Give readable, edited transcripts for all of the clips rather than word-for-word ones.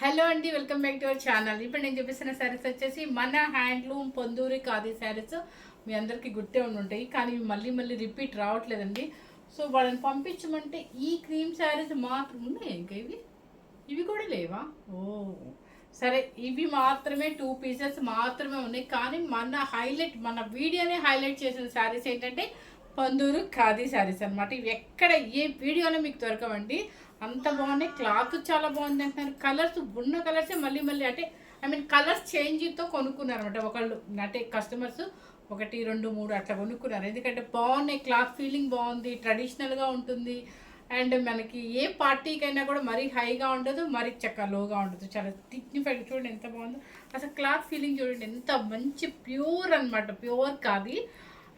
Hello అండి, welcome back to our channel. ఇప్పుడు నేను చూపిస్తున్న శారీస్ వచ్చేసి మన హ్యాండ్లూమ్ పొందూరి ఖాదీ శారీస్. మీ అందరికీ గుర్తే ఉంటాయి, కానీ ఇవి మళ్ళీ మళ్ళీ రిపీట్ రావట్లేదండి. సో వాళ్ళని పంపించమంటే ఈ క్రీమ్ శారీస్ మాత్రం ఉన్నాయి. ఇంకా ఇవి కూడా లేవా? ఓ సరే, ఇవి మాత్రమే 2 పీసెస్ మాత్రమే ఉన్నాయి. కానీ మన వీడియోనే హైలైట్ చేసిన శారీస్ ఏంటంటే పొందూరు ఖాదీ శారీస్ అనమాట. ఇవి ఎక్కడ ఏ వీడియోలో మీకు దొరకవండి. అంత బాగున్నాయి, క్లాత్ చాలా బాగుంది అంటున్నారు. కలర్స్ ఉన్న కలర్సే మళ్ళీ మళ్ళీ అంటే కలర్స్ చేంజ్తో కొనుక్కున్నారు అనమాట ఒకళ్ళు. అంటే కస్టమర్స్ 1, 2, 3 అట్లా కొనుక్కున్నారు. ఎందుకంటే బాగున్నాయి, క్లాత్ ఫీలింగ్ బాగుంది, ట్రెడిషనల్గా ఉంటుంది. అండ్ మనకి ఏ పార్టీకైనా కూడా మరీ హైగా ఉండదు, మరీ లోగా ఉండదు. చాలా డిగ్నిఫైడ్. చూడండి ఎంత బాగుందో అసలు. క్లాత్ ఫీలింగ్ చూడండి ఎంత మంచి ప్యూర్ అనమాట. ప్యూర్ కాదు.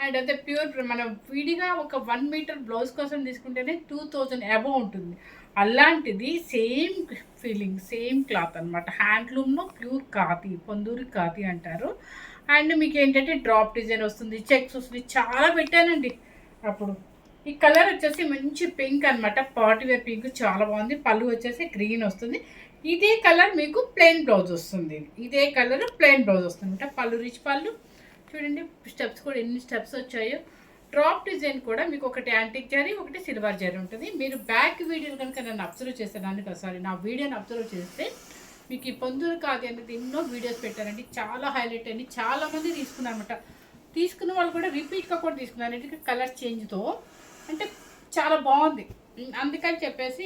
అండ్ అదే ప్యూర్ మనం విడిగా ఒక 1 మీటర్ బ్లౌజ్ కోసం తీసుకుంటేనే 2000 అబవ్ ఉంటుంది. అలాంటిది సేమ్ ఫీలింగ్, సేమ్ క్లాత్ అనమాట. హ్యాండ్లూమ్లో ప్యూర్ ఖాదీ, పొందూరి ఖాదీ అంటారు. అండ్ మీకు ఏంటంటే డ్రాప్ డిజైన్ వస్తుంది, చెక్స్ వస్తుంది. చాలా పెట్టానండి అప్పుడు. ఈ కలర్ వచ్చేసి మంచి పింక్ అనమాట. పార్టీ వేర్ పింక్ చాలా బాగుంది. పళ్ళు వచ్చేసి గ్రీన్ వస్తుంది. ఇదే కలర్ మీకు ప్లెయిన్ బ్లౌజ్ వస్తుంది. ఇదే కలర్ ప్లెయిన్ బ్లౌజ్ వస్తుంది. పళ్ళు రిచ్ పళ్ళు. చూడండి స్టెప్స్ కూడా ఎన్ని స్టెప్స్ వచ్చాయో. డ్రాప్ డిజైన్ కూడా మీకు ఒకటి యాంటిక్ జరీ, ఒకటి సిల్వర్ జరీ ఉంటుంది. మీరు బ్యాక్ వీడియోలు కనుక నన్ను అబ్జర్వ్ చేసేదాన్ని నా వీడియోని అబ్జర్వ్ చేస్తే మీకు ఈ పొందూరు ఖాదీ అనేది ఎన్నో వీడియోస్ పెట్టారండి. చాలా హైలైట్ అయ్యి చాలామంది తీసుకున్నారన్నమాట. తీసుకున్న వాళ్ళు కూడా రిపీట్గా కూడా తీసుకున్నారు. ఎందుకంటే కలర్ చేంజ్తో అంటే చాలా బాగుంది. అందుకని చెప్పేసి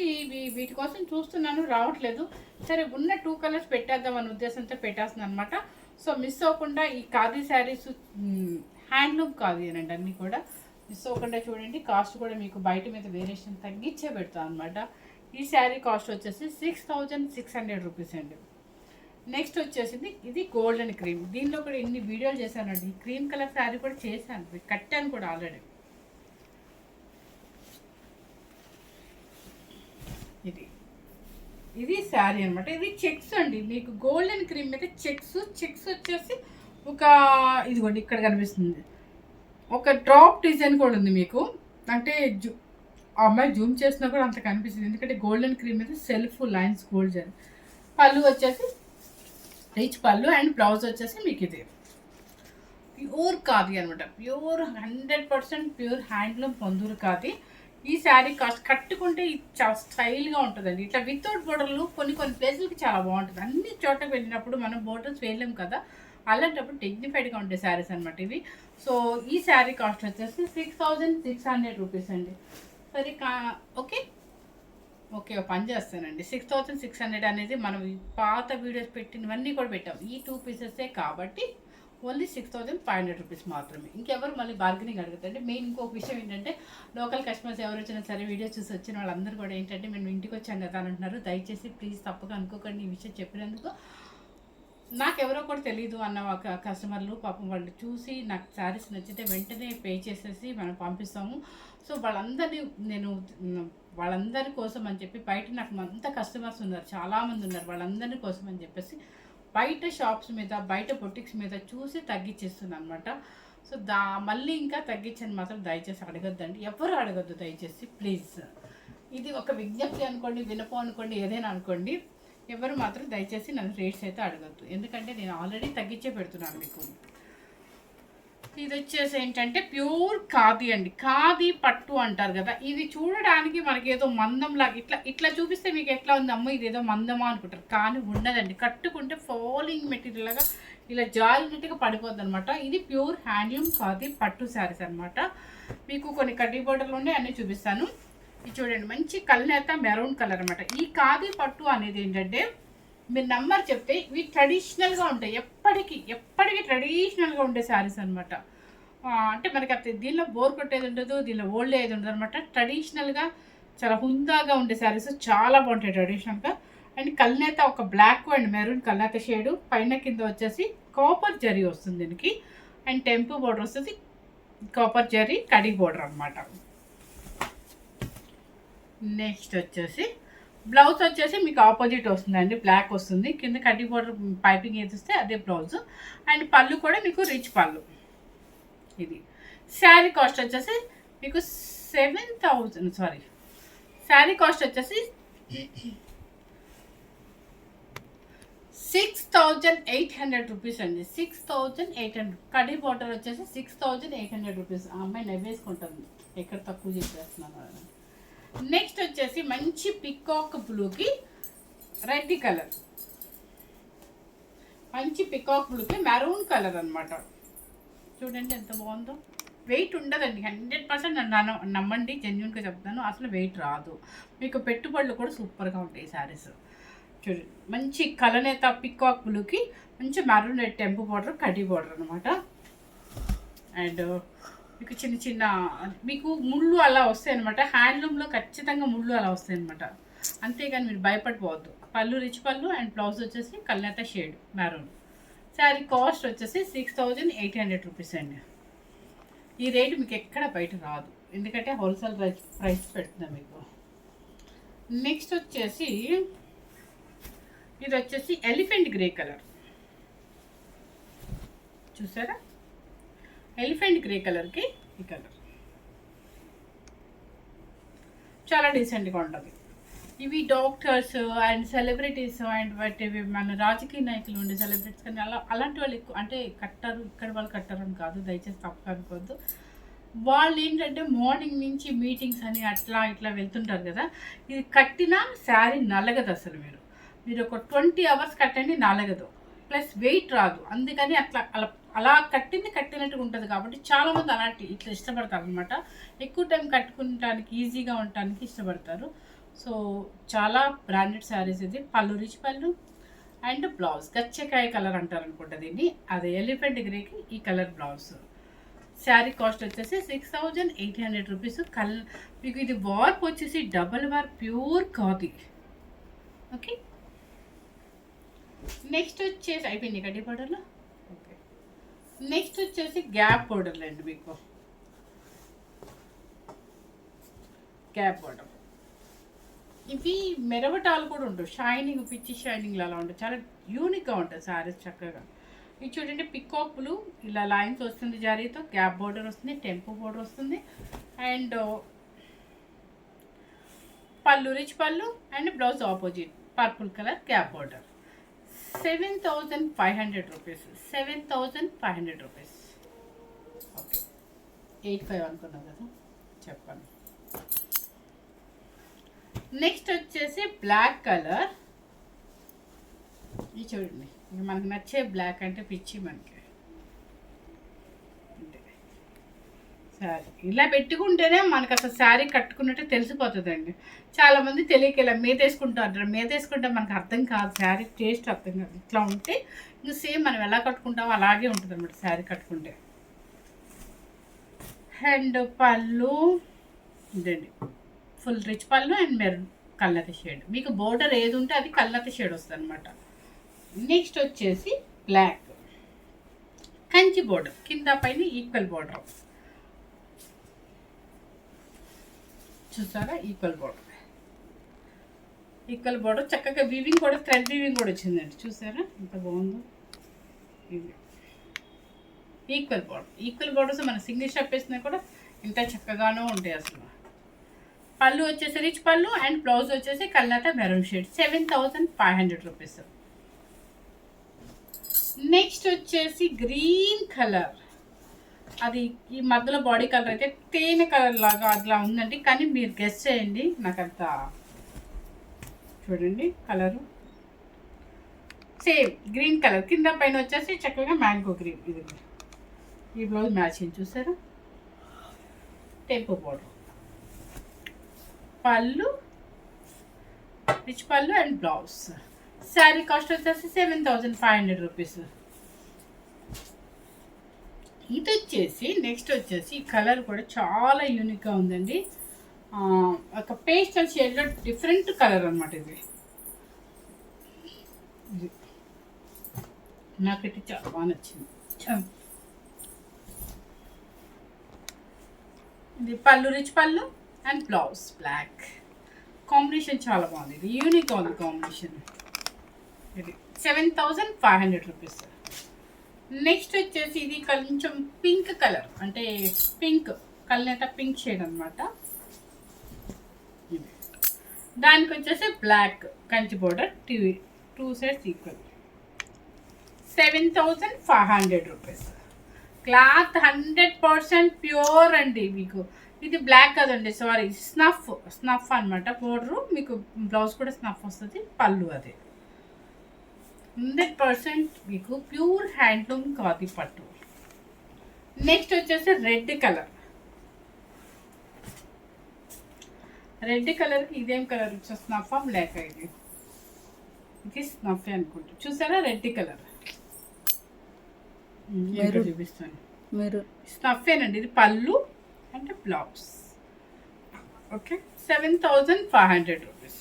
వీటి కోసం చూస్తున్నాను, రావట్లేదు. సరే, ఉన్న 2 కలర్స్ పెట్టేద్దాం అనే ఉద్దేశంతో పెట్టేస్తున్నాను అనమాట. సో మిస్ అవ్వకుండా ఈ ఖాదీ శారీస్ హ్యాండ్లూమ్ ఖాదీ అనండి అన్నీ కూడా మిస్ అవ్వకుండా చూడండి. కాస్ట్ కూడా మీకు బయట మీద వేరియేషన్ తగ్గించే పెడతాను అనమాట. ఈ శారీ కాస్ట్ వచ్చేసి 6600 రూపీస్ అండి. నెక్స్ట్ వచ్చేసింది ఇది గోల్డెన్ క్రీమ్. దీనిలో కూడా ఎన్ని వీడియోలు చేశానండి. క్రీమ్ కలర్ శారీ కూడా చేశాను, కట్టాను కూడా ఆల్రెడీ. ఇది శారీ అనమాట. ఇది చెక్స్ అండి. మీకు గోల్డెన్ క్రీమ్ మీద చెక్స్ వచ్చేసి ఒక ఇదిగోండి ఇక్కడ కనిపిస్తుంది. ఒక డ్రాప్ డిజైన్ కూడా ఉంది మీకు. అంటే ఆ అమ్మాయి జూమ్ చేసినా కూడా అంత కనిపిస్తుంది. ఎందుకంటే గోల్డెన్ క్రీమ్ మీద సెల్ఫ్ లైన్స్ గోల్డెన్. పళ్ళు వచ్చేసి రిచ్ పళ్ళు. అండ్ బ్లౌజ్ వచ్చేసి మీకు ఇది ప్యూర్ ఖాదీ అనమాట. Pure 100% pure handloom Ponduru khadi. ఈ శారీ కాస్ట్ కట్టుకుంటే చాలా స్టైల్గా ఉంటుందండి. ఇట్లా వితౌట్ బోర్డర్లు కొన్ని ప్లేసులకి చాలా బాగుంటుంది. అన్ని చోట్లకి వెళ్ళినప్పుడు మనం బోర్డర్స్ వేయలేము కదా, అలాంటప్పుడు డిగ్నిఫైడ్గా ఉండే శారీస్ అనమాట ఇవి. సో ఈ శారీ కాస్ట్ వచ్చేసి 6600 రూపీస్ అండి. సరే ఓకే పని చేస్తానండి. 6600 అనేది మనం పాత వీడియోస్ పెట్టినవన్నీ కూడా పెట్టాం. ఈ 2 పీసెసే కాబట్టి ఓన్లీ 6500 రూపీస్ మాత్రమే. ఇంకెవరు మళ్ళీ బార్గెనింగ్ అడుగుతారండి. మెయిన్ ఇంకొక విషయం ఏంటంటే లోకల్ కస్టమర్స్ ఎవరు వచ్చినా సరే వీడియో చూసి వచ్చిన వాళ్ళందరూ కూడా ఏంటంటే మేము ఇంటికి వచ్చాం కదా అని అంటున్నారు. దయచేసి ప్లీజ్ తప్పగా అనుకోకండి. ఈ విషయం చెప్పినందుకు నాకెవరో కూడా తెలియదు అన్న ఒక కస్టమర్లు పాపం వాళ్ళు చూసి నాకు శారీస్ నచ్చితే వెంటనే పే చేసేసి మనం పంపిస్తాము. సో వాళ్ళందరి కోసం అని చెప్పి బయట నాకు అంత కస్టమర్స్ ఉన్నారు, చాలామంది ఉన్నారు. వాళ్ళందరి కోసం అని చెప్పేసి బయట షాప్స్ మీద, బయట బొటిక్స్ మీద చూసి తగ్గించేస్తున్నాను అనమాట. సో మళ్ళీ ఇంకా తగ్గించని మాత్రం దయచేసి అడగద్దండి. ఎవరు అడగద్దు దయచేసి ప్లీజ్. ఇది ఒక విజ్ఞప్తి అనుకోండి, వినపో అనుకోండి, ఏదైనా అనుకోండి. ఎవరు మాత్రం దయచేసి నన్ను రేట్స్ అయితే అడగద్దు. ఎందుకంటే నేను ఆల్రెడీ తగ్గించే పెడుతున్నాను మీకు. ఇది వచ్చేసి ఏంటంటే ప్యూర్ ఖాదీ అండి. ఖాదీ పట్టు అంటారు కదా. ఇది చూడడానికి మనకి ఏదో మందంలాగా ఇట్లా చూపిస్తే మీకు ఎట్లా ఉంది, అమ్మ ఇది ఏదో మందమా అనుకుంటారు. కానీ ఉండదండి. కట్టుకుంటే ఫాలింగ్ మెటీరియల్ లాగా ఇలా జాయినట్టుగా పడిపోద్ది అనమాట. ఇది ప్యూర్ హ్యాండ్లూమ్ ఖాదీ పట్టు శారీస్ అనమాట. మీకు కొన్ని కడ్డీ బోర్డర్లు ఉన్నాయి, అన్నీ చూపిస్తాను. ఇది చూడండి, మంచి కల్నేత మెరూన్ కలర్ అనమాట. ఈ ఖాదీ పట్టు అనేది ఏంటంటే మీరు నంబర్ చెప్తే ఇవి ట్రెడిషనల్గా ఉంటాయి. ఎప్పటికీ ట్రెడిషనల్గా ఉండే శారీస్ అనమాట. అంటే మనకి అది దీనిలో బోర్ కొట్టేది ఉండదు, దీనిలో ఓల్డ్ ఏది ఉండదు అనమాట. ట్రెడిషనల్గా చాలా హుందాగా ఉండే శారీస్ చాలా బాగుంటాయి ట్రెడిషనల్గా. అండ్ కల్నేత ఒక బ్లాక్ అండ్ మెరూన్ కల్నేత షేడు. పైన కింద వచ్చేసి కాపర్ జరీ వస్తుంది దీనికి. అండ్ టెంపు బోర్డర్ వస్తుంది కాపర్ జరీ కడి బోర్డర్ అనమాట. నెక్స్ట్ వచ్చేసి బ్లౌజ్ వచ్చేసి మీకు ఆపోజిట్ వస్తుందండి. బ్లాక్ వస్తుంది, కింద కడ్డీ బోర్డర్ పైపింగ్ వేసిస్తే అదే బ్లౌజ్. అండ్ పళ్ళు కూడా మీకు రిచ్ పళ్ళు. ఇది శారీ కాస్ట్ వచ్చేసి మీకు 7000 శారీ కాస్ట్ వచ్చేసి 6,800 రూపీస్ అండి. 6,800. కడీ బార్డర్ వచ్చేసి 6,800 రూపీస్. ఆ అమ్మాయి నవ్వేసుకుంటుంది ఎక్కడ తక్కువ చేసేస్తున్నాను. నెక్స్ట్ వచ్చేసి మంచి పికాక్ బ్లూకి రెడ్ కలర్, మంచి పికాక్ బ్లూకి మెరూన్ కలర్ అనమాట. చూడండి ఎంత బాగుందో. వెయిట్ ఉండదండి, 100% నమ్మండి, జెన్యున్గా చెప్తాను, అసలు వెయిట్ రాదు. మీకు పెట్టుబడులు కూడా సూపర్గా ఉంటాయి శారీస్. చూడండి మంచి కలనేత పికాక్ బ్లూకి మంచి మెరూన్ రెడ్ టెంపు బార్డర్, కడ్డీ బార్డర్ అనమాట. అండ్ మీకు చిన్న చిన్న మీకు ముళ్ళు అలా వస్తాయి అనమాట. హ్యాండ్లూమ్లో ఖచ్చితంగా ముళ్ళు అలా వస్తాయి అనమాట. అంతేగాని మీరు భయపడిపోవద్దు. పళ్ళు రిచ్ పళ్ళు అండ్ బ్లౌజ్ వచ్చేసి కలనేత షేడ్ మెరూన్. శారీ కాస్ట్ వచ్చేసి 6,800 రూపీస్ అండి. ఈ రేటు మీకు ఎక్కడ బయట రాదు, ఎందుకంటే హోల్సేల్ ప్రైస్ పెడుతున్నాం మీకు. నెక్స్ట్ వచ్చేసి ఇది వచ్చేసి ఎలిఫెంట్ గ్రే కలర్. చూసారా, ఎలిఫెంట్ గ్రే కలర్కి ఈ కలర్ చాలా డీసెంట్గా ఉంటుంది. ఇవి డాక్టర్స్ అండ్ సెలబ్రిటీస్ అండ్ వాటి మన రాజకీయ నాయకులు ఉండే సెలబ్రిటీస్ కానీ అలాంటి వాళ్ళు ఎక్కువ అంటే కట్టారు, ఇక్కడ వాళ్ళు కట్టారని కాదు, దయచేసి తప్పు అనుకోవద్దు. వాళ్ళు ఏంటంటే మార్నింగ్ నుంచి మీటింగ్స్ అని అట్లా ఇట్లా వెళ్తుంటారు కదా. ఇది కట్టినా శారీ నలగదు అసలు. మీరు ఒక 20 hours కట్టండి నలగదు, ప్లస్ వెయిట్ రాదు. అందుకని అట్లా అలా కట్టినట్టుగా ఉంటుంది. కాబట్టి చాలామంది అలాంటి ఇట్లా ఇష్టపడతారు అనమాట. ఎక్కువ టైం కట్టుకుంటానికి ఈజీగా ఉండటానికి ఇష్టపడతారు. సో చాలా బ్రాండెడ్ శారీస్ ఇది. పళ్ళు రిచ్ పళ్ళు అండ్ బ్లౌజ్ గచ్చకాయ కలర్ అంటారు అనుకుంటా దీన్ని. అదే ఎలిఫెంట్ గ్రేకి ఈ కలర్ బ్లౌజ్. శారీ కాస్ట్ వచ్చేసి 6,800 రూపీస్. మీకు ఇది వార్ప్ వచ్చేసి double war pure khadi. Okay, next వచ్చేసి అయిపోయింది కడ్డీ పౌడర్లో. ఓకే, నెక్స్ట్ వచ్చేసి గ్యాప్ పౌడర్లు అండి. మీకు గ్యాప్ పౌడర్ ఇవి మెరవటాలు కూడా ఉంటాయి, షైనింగ్ పిచ్చి షైనింగ్లు అలా ఉంటాయి. చాలా యూనిక్గా ఉంటుంది శారీస్ చక్కగా. ఇది చూడండి పికాక్లు ఇలా లైన్స్ వస్తుంది, జారీతో గ్యాప్ బోర్డర్ వస్తుంది, టెంపో బోర్డర్ వస్తుంది అండ్ పళ్ళు రిచ్ పళ్ళు and blouse opposite purple colour gap border. 7,500 rupees. 7,500 rupees. Okay, 85 అనుకున్నాం కదా, చెప్పండి. నెక్స్ట్ వచ్చేసి బ్లాక్ కలర్. ఇది చూడండి, మనకు నచ్చే బ్లాక్ అంటే పిచ్చి మనకి. శారీ ఇలా పెట్టుకుంటేనే మనకు అసలు శారీ కట్టుకున్నట్టు తెలిసిపోతుందండి. చాలామంది తెలియక ఇలా మేతేసుకుంటారు. మేతేసుకుంటే మనకు అర్థం కాదు, శారీ టేస్ట్ అర్థం కాదు. ఇట్లా ఉంటే ఇంకా సేమ్ మనం ఎలా కట్టుకుంటామో అలాగే ఉంటుంది అన్నమాట శారీ కట్టుకుంటే. అండ్ పళ్ళు ఇదండి, ఫుల్ రిచ్ పళ్ళు అండ్ మెరూన్ కల్నత షేడ్. మీకు బోర్డర్ ఏది ఉంటే అది కల్నత షేడ్ వస్తుంది అనమాట. నెక్స్ట్ వచ్చేసి బ్లాక్ కంచి బోర్డర్, కింద పైన ఈక్వల్ బోర్డర్. చూసారా, ఈక్వల్ బోర్డర్ చక్కగా వీవింగ్ కూడా, థ్రెడ్ వీవింగ్ కూడా వచ్చిందండి. చూసారా ఎంత బాగుందో. ఈక్వల్ బోర్డర్స్ మన సింగిల్ షాప్ వేసినా కూడా ఇంత చక్కగానో ఉంటాయి అసలు. పళ్ళు వచ్చేసి రిచ్ పళ్ళు అండ్ బ్లౌజ్ వచ్చేసి కల్నత మెరూన్ షేడ్. 7,500 రూపీస్. నెక్స్ట్ వచ్చేసి గ్రీన్ కలర్. అది ఈ మధ్యలో బాడీ కలర్ అయితే తేనె కలర్ లాగా అట్లా ఉందండి, కానీ మీరు గెస్ చేయండి. నాకంత చూడండి కలరు సేమ్ గ్రీన్ కలర్, కింద పైన వచ్చేసి చక్కగా మ్యాంగో గ్రీన్. ఇది ఈ బ్లౌజ్ మ్యాచింగ్ చూసారా, టెంపో బోర్డర్, పళ్ళు రిచ్ పళ్ళు అండ్ బ్లౌజ్. శారీ కాస్ట్ వచ్చేసి 7,500 రూపీస్. ఇది వచ్చేసి నెక్స్ట్ వచ్చేసి ఈ కలర్ కూడా చాలా యూనిక్గా ఉందండి. ఒక పేస్టల్ షేడ్లో డిఫరెంట్ కలర్ అనమాట ఇది. నాకైతే చాలా బాగా నచ్చింది. ఇది పళ్ళు రిచ్ పళ్ళు అండ్ బ్లౌజ్ బ్లాక్. కాంబినేషన్ చాలా బాగుంది, ఇది యూనిక్గా ఉంది కాంబినేషన్. ఇది 7,500 రూపీస్. నెక్స్ట్ వచ్చేసి ఇది కొంచెం పింక్ కలర్, అంటే పింక్ కల్నేత పింక్ షేడ్ అనమాట. దానికి వచ్చేసి black Kanchi border, two sides equal. 7,500 rupees. Cloth 100% pure అండి. మీకు ఇది బ్లాక్ కదండి, సారీ స్నఫ్ అనమాట పౌడరు. మీకు బ్లౌజ్ కూడా స్నఫ్ వస్తుంది, పళ్ళు అది 100% మీకు ప్యూర్ హ్యాండ్లూమ్ ఖాదీ పట్టు. నెక్స్ట్ వచ్చేసి రెడ్ కలర్. రెడ్ కలర్కి ఇదేం కలర్ వచ్చేసి స్నఫా బ్లాక్ ఇది స్నఫ్ అనుకుంటా. చూసారా రెడ్ కలర్ చూపిస్తాను. మీరు స్నఫేనండి, ఇది పళ్ళు అంటే బ్లౌజ్. Okay, 7,500 rupees.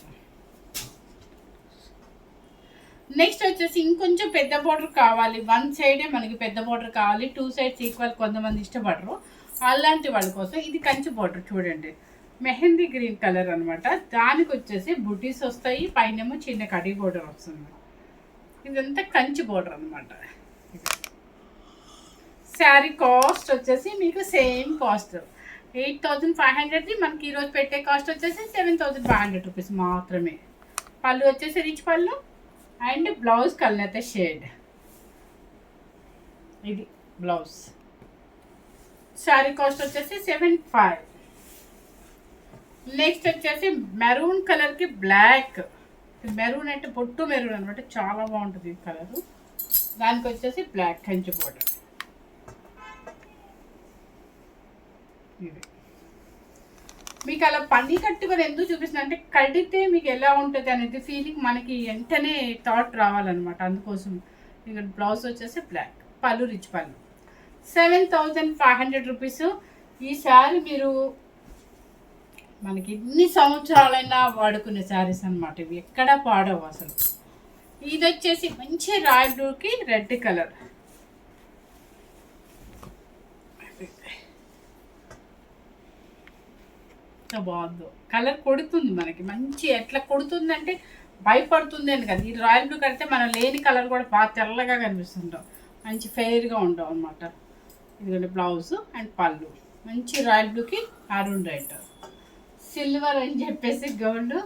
నెక్స్ట్ వచ్చేసి ఇంకొంచెం పెద్ద బార్డర్ కావాలి, వన్ సైడే మనకి పెద్ద బార్డర్ కావాలి, 2 సైడ్స్ ఈక్వల్ కొంతమంది ఇష్టపడరు, అలాంటి వాళ్ళ కోసం ఇది కంచి బార్డర్. చూడండి మెహందీ గ్రీన్ కలర్ అనమాట. దానికి వచ్చేసి బుటీస్ వస్తాయి, పైనేమో చిన్న కడి బార్డర్ వస్తుంది. ఇదంతా కంచి బార్డర్ అనమాట. శారీ కాస్ట్ వచ్చేసి మీకు సేమ్ కాస్ట్ 8,500ది. మనకి ఈరోజు పెట్టే కాస్ట్ వచ్చేసి 7,500 రూపీస్ మాత్రమే. పళ్ళు వచ్చేసి రిచ్ పళ్ళు అండ్ బ్లౌజ్ కల్నేత షేడ్. ఇది బ్లౌజ్. శారీ కాస్ట్ వచ్చేసి 7,500. నెక్స్ట్ వచ్చేసి మెరూన్ కలర్కి బ్లాక్. మెరూన్ అంటే పొట్టు మెరూన్ అనమాట, చాలా బాగుంటుంది ఈ కలరు. దానికి వచ్చేసి బ్లాక్ కంచి బోర్డర్. ఇది మీకు అలా పని కట్టుకొని ఎందుకు చూపిస్తుంది అంటే కడితే మీకు ఎలా ఉంటుంది అనేది ఫీలింగ్ మనకి వెంటనే థాట్ రావాలన్నమాట. అందుకోసం ఇక బ్లౌజ్ వచ్చేసి బ్లాక్, పళ్ళు రిచ్ పళ్ళు. 7,500 రూపీస్. ఈ శారీ మీరు మనకి ఎన్ని సంవత్సరాలైనా వాడుకునే శారీస్ అనమాట, ఇవి ఎక్కడా పాడవు అసలు. ఇది వచ్చేసి మంచి రాయల్ బ్లూకి రెడ్ కలర్. ఎంత బాగుందో కలర్, కొడుతుంది మనకి మంచి. ఎట్లా కొడుతుంది అంటే భయపడుతుంది అని కదా. ఈ రాయల్ బ్లూ కడితే మనం లేని కలర్ కూడా బాగా తెల్లగా కనిపిస్తుంటాం, మంచి ఫెయిర్గా ఉంటాం అనమాట. ఇదిగోండి బ్లౌజ్ అండ్ పళ్ళు మంచి రాయల్ బ్లూకి అరుణ్ రైట్, సిల్వర్ అని చెప్పేసి గోల్డ్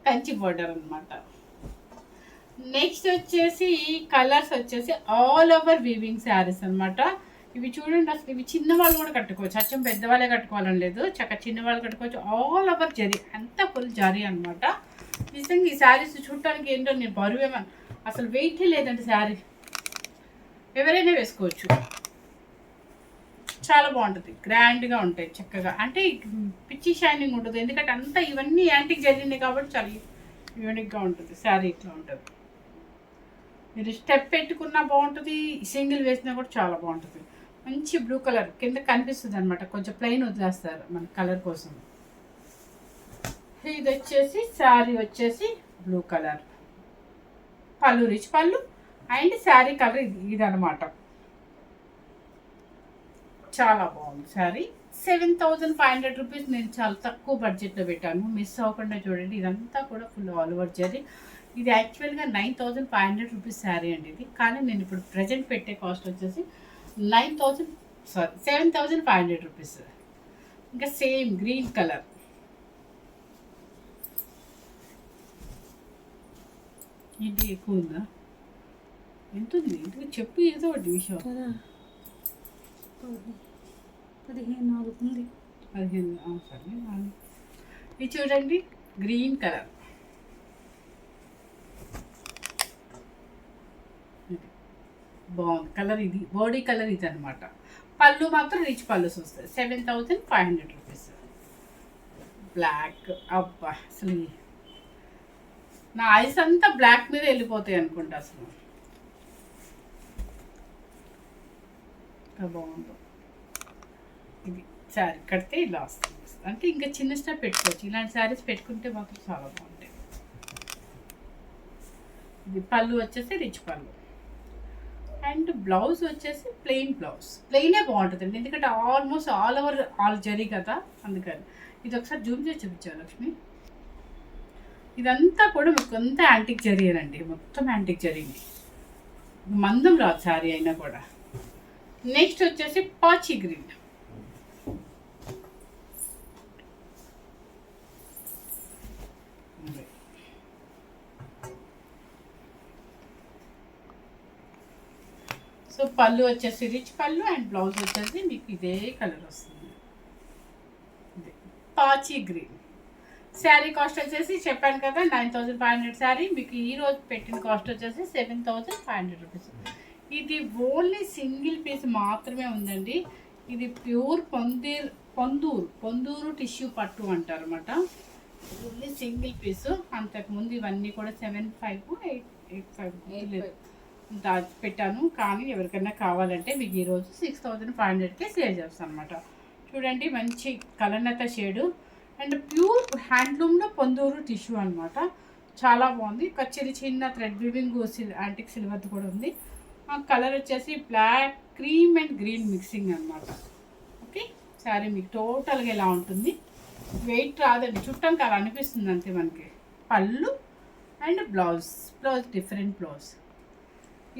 కంచి బోర్డర్ అనమాట. నెక్స్ట్ వచ్చేసి కలర్స్ వచ్చేసి ఆల్ ఓవర్ వీవింగ్ శారీస్ అనమాట. ఇవి చూడండి, అసలు ఇవి చిన్నవాళ్ళు కూడా కట్టుకోవచ్చు, అచ్చం పెద్దవాళ్ళే కట్టుకోవాలని లేదు, చక్కగా చిన్నవాళ్ళు కట్టుకోవచ్చు. ఆల్ ఓవర్ జరీ, అంతా ఫుల్ జరీ అనమాట. నిజంగా ఈ శారీస్ చూడటానికి ఏంటో నేను బరువేమని అసలు వెయిట్ లేదండి. శారీ ఎవరైనా వేసుకోవచ్చు, చాలా బాగుంటుంది, గ్రాండ్గా ఉంటాయి చక్కగా. అంటే పిచ్చి షైనింగ్ ఉంటుంది, ఎందుకంటే అంతా ఇవన్నీ యాంటిక్ జరిగినాయి కాబట్టి చాలా యూనిక్గా ఉంటుంది. శారీ ఇట్లా ఉంటుంది, మీరు స్టెప్ పెట్టుకున్నా బాగుంటుంది, సింగిల్ వేసినా కూడా చాలా బాగుంటుంది. మంచి బ్లూ కలర్ కింద కనిపిస్తుంది అనమాట, కొంచెం ప్లెయిన్ వదిలేస్తారు మన కలర్ కోసం. ఇది వచ్చేసి శారీ వచ్చేసి బ్లూ కలర్, పళ్ళు రిచ్ పళ్ళు అండ్ శారీ కలర్ ఇదనమాట. చాలా బాగుంది శారీ. 7,500 రూపీస్. నేను చాలా తక్కువ బడ్జెట్లో పెట్టాను, మిస్ అవ్వకుండా చూడండి. ఇదంతా కూడా ఫుల్ ఆల్ ఓవర్ జరీ. ఇది యాక్చువల్గా 9,500 రూపీస్ శారీ అండి ఇది, కానీ నేను ఇప్పుడు ప్రజెంట్ పెట్టే కాస్ట్ వచ్చేసి 7,500 రూపీస్. ఇంకా సేమ్ గ్రీన్ కలర్. ఏంటి ఎక్కువ ఉందా, ఎంత ఉంది ఇంటికి చెప్పు, ఏదో ఒకటి విషయం. 15 ఉంది, 15. సరే, ఇది చూడండి గ్రీన్ కలర్. బాగుంది కలర్, ఇది బాడీ కలర్ ఇది అనమాట. పళ్ళు మాత్రం రిచ్ పళ్ళుస్ వస్తాయి. 7,500 రూపీస్. బ్లాక్. అబ్బా అసలు నా ఐస్ అంతా బ్లాక్ మీద వెళ్ళిపోతాయి అనుకుంటా అసలు, బాగుంది. ఇది శారీ కడితే ఇలా వస్తుంది, అంటే ఇంకా చిన్న స్టెప్ పెట్టుకోవచ్చు. ఇలాంటి శారీస్ పెట్టుకుంటే మాత్రం చాలా బాగుంటాయి. ఇది పళ్ళు వచ్చేసి రిచ్ పళ్ళు అండ్ బ్లౌజ్ వచ్చేసి ప్లెయిన్ బ్లౌజ్. ప్లెయినే బాగుంటుందండి, ఎందుకంటే almost all over all zari కదా, అందుకని. ఇది ఒకసారి జూమ్ చేసి చూపించాను లక్ష్మి. ఇదంతా కూడా మీకు అంతా యాంటిక్ జరీనండి, మొత్తం యాంటిక్ జరీని, మందం రాదు శారీ అయినా కూడా. నెక్స్ట్ వచ్చేసి పాచి గ్రీన్. సో పళ్ళు వచ్చేసి రిచ్ పళ్ళు అండ్ బ్లౌజ్ వచ్చేసి మీకు ఇదే కలర్ వస్తుంది, పాచి గ్రీన్. శారీ కాస్ట్ వచ్చేసి చెప్పాను కదా 9500 శారీ, మీకు ఈరోజు పెట్టిన కాస్ట్ వచ్చేసి 7500 రూపీస్. ఇది ఓన్లీ సింగిల్ పీస్ మాత్రమే ఉందండి. ఇది ప్యూర్ పొందూరు టిష్యూ పట్టు అంటారు అనమాట. ఓన్లీ సింగిల్ పీసు. అంతకుముందు ఇవన్నీ కూడా 7585 పెట్టాను, కానీ ఎవరికైనా కావాలంటే మీకు ఈరోజు 6500కే సేల్ చేస్తాను అనమాట. చూడండి మంచి కలనత షేడు అండ్ ప్యూర్ హ్యాండ్లూమ్లో పొందూరు టిష్యూ అనమాట. చాలా బాగుంది. చిన్న థ్రెడ్ వీవింగ్ యాంటిక్ సిల్వర్ది కూడా ఉంది. కలర్ వచ్చేసి black cream and green mixing అనమాట. ఓకే, శారీ మీకు టోటల్గా ఇలా ఉంటుంది. వెయిట్ రాదండి, చుట్టం అలా అనిపిస్తుంది అంతే. మనకి పళ్ళు అండ్ బ్లౌజ్ డిఫరెంట్ బ్లౌజ్.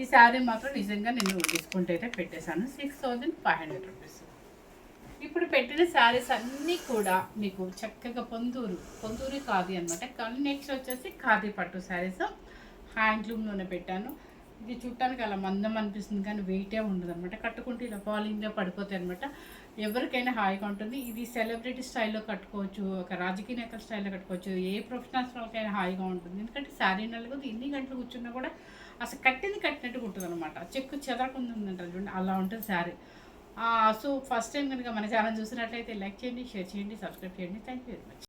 ఈ శారీ మాత్రం నిజంగా నేను డిస్కౌంట్ అయితే పెట్టేశాను, 6500 రూపీస్. ఇప్పుడు పెట్టిన శారీస్ అన్నీ కూడా మీకు చక్కగా పొందూరి ఖాదీ అనమాట. కానీ నెక్స్ట్ వచ్చేసి ఖాదీ పట్టు శారీస్ హ్యాండ్లూమ్లోనే పెట్టాను. ఇది చుట్టానికి అలా మందం అనిపిస్తుంది కానీ వెయిటే ఉండదు అనమాట. కట్టుకుంటే ఇలా ఫాలింగ్లో పడిపోతాయి అనమాట. ఎవరికైనా హాయిగా ఉంటుంది. ఇది సెలబ్రిటీ స్టైల్లో కట్టుకోవచ్చు, ఒక రాజకీయ నేతల స్టైల్లో కట్టుకోవచ్చు, ఏ ప్రొఫెషనల్స్ వాళ్ళకైనా హాయిగా ఉంటుంది. ఎందుకంటే శారీ నలుగుతుంది, ఎన్ని గంటలు కూర్చున్నా కూడా అసలు కట్టినట్టుగా ఉంటుంది అనమాట. చెక్కు చెదరకుందంటారు చూడండి, అలా ఉంటుంది శారీ. సో ఫస్ట్ టైం కనుక మన ఛానల్ చూసినట్లయితే లైక్ చేయండి, షేర్ చేయండి, సబ్స్క్రైబ్ చేయండి. Thank you very much.